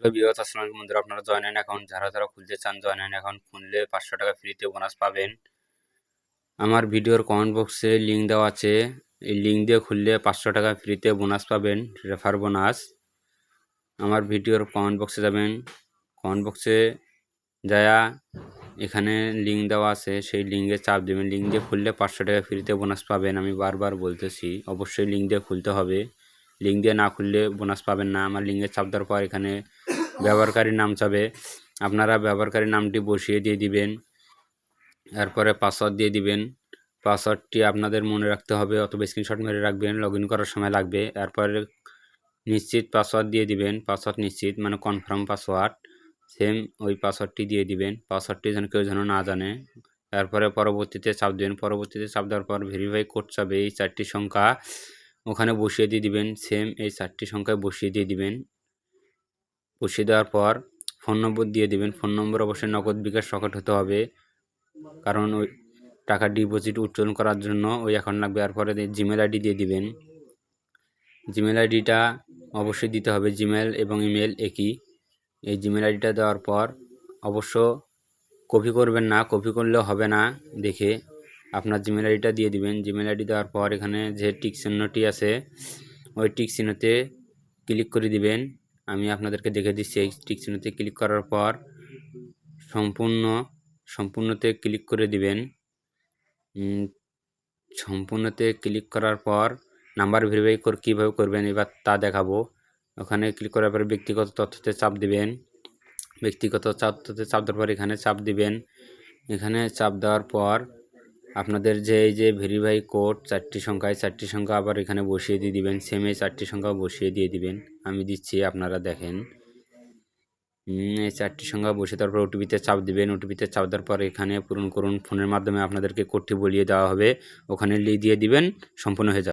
Hello viewers, আসসালামু আলাইকুম বন্ধুরা। আপনারা জয়েন অ্যাকাউন্ট যারা খুলতে চান, জয়েন অ্যাকাউন্ট খুললে 500 টাকা ফ্রিতে বোনাস পাবেন। আমার ভিডিওর কমেন্ট বক্সে লিঙ্ক দেওয়া আছে। এই লিঙ্ক দিয়ে খুললে 500 টাকা ফ্রিতে বোনাস পাবেন, রেফার বোনাস। আমার ভিডিওর কমেন্ট বক্সে যাবেন, কমেন্ট বক্সে যায়া এখানে লিঙ্ক দেওয়া আছে, সেই লিঙ্কে চাপ দেবেন। লিঙ্ক দিয়ে খুললে 500 টাকা ফ্রিতে বোনাস পাবেন। আমি বারবার বলতেছি, অবশ্যই লিঙ্ক দিয়ে খুলতে হবে। লিঙ্ক দিয়ে না খুললে বোনাস পাবেন না। আমার লিঙ্কে চাপ দেওয়ার পর এখানে ব্যবহারকারীর নাম চাবে, আপনারা ব্যবহারকারীর নামটি বসিয়ে দিয়ে দিবেন। এরপরে পাসওয়ার্ড দিয়ে দিবেন। পাসওয়ার্ডটি আপনাদের মনে রাখতে হবে অথবা স্ক্রিনশট মেরে রাখবেন, লগ ইন করার সময় লাগবে। এরপরে নিশ্চিত পাসওয়ার্ড দিয়ে দিবেন, পাসওয়ার্ড নিশ্চিত মানে কনফার্ম পাসওয়ার্ড, সেম ওই পাসওয়ার্ডটি দিয়ে দিবেন। পাসওয়ার্ডটি যেন কেউ যেন না জানে। তারপরে পরবর্তীতে চাপ দেবেন। পরবর্তীতে চাপ দেওয়ার পর ভেরিফাই কোড চাবে, এই 4টি সংখ্যা ওখানে বসিয়ে দিয়ে দিবেন। সেম এই 4টি সংখ্যায় বসিয়ে দিয়ে দিবেন। বসিয়ে দেওয়ার পর ফোন নম্বর দিয়ে দিবেন। ফোন নম্বর অবশ্যই নগদ বিকাশ রকেট হতে হবে, কারণ ওই টাকা ডিপোজিট উত্তোলন করার জন্য ওই অ্যাকাউন্ট লাগবে। এরপরে জিমেল আইডি দিয়ে দিবেন। জিমেল আইডিটা অবশ্যই দিতে হবে, জিমেল এবং ইমেল একই। এই জিমেল আইডিটা দেওয়ার পর অবশ্য কপি করবেন না, কপি করলেও হবে না দেখে আপনার জিমেল আইডিটা দিয়ে দিবেন। জিমেল আইডি দেওয়ার পর এখানে যে টিক চিহ্নটি আছে ওই টিক চিহ্নতে ক্লিক করে দিবেন। আমি আপনাদেরকে দেখে দিচ্ছি। এই টিক চিহ্নতে ক্লিক করার পর সম্পূর্ণতে ক্লিক করে দিবেন। সম্পূর্ণতে ক্লিক করার পর নাম্বার ভেরিফাই কীভাবে করবেন এবার তা দেখাবো। ওখানে ক্লিক করার পর ব্যক্তিগত তথ্যতে চাপ দিবেন। ব্যক্তিগত তথ্যতে চাপ দেওয়ার পর এখানে চাপ দিবেন। এখানে চাপ দেওয়ার পর আপনাদের যে এই যে ভেরিফাই কোড 4টি সংখ্যা আবার এখানে বসিয়ে দিয়ে দিবেন। সেম এই 4টি সংখ্যা বসিয়ে দিয়ে দিবেন। আমি দিচ্ছি, আপনারা দেখেন। এই 4টি সংখ্যা বসে দেওয়ার পর ওটিপিতে চাপ দিবেন। ওটিপিতে চাপ দেওয়ার পর এখানে পূরণ করুন। ফোনের মাধ্যমে আপনাদেরকে কোডটি বলিয়ে দেওয়া হবে, ওখানে দিয়ে দিবেন, সম্পূর্ণ হয়ে যাবে।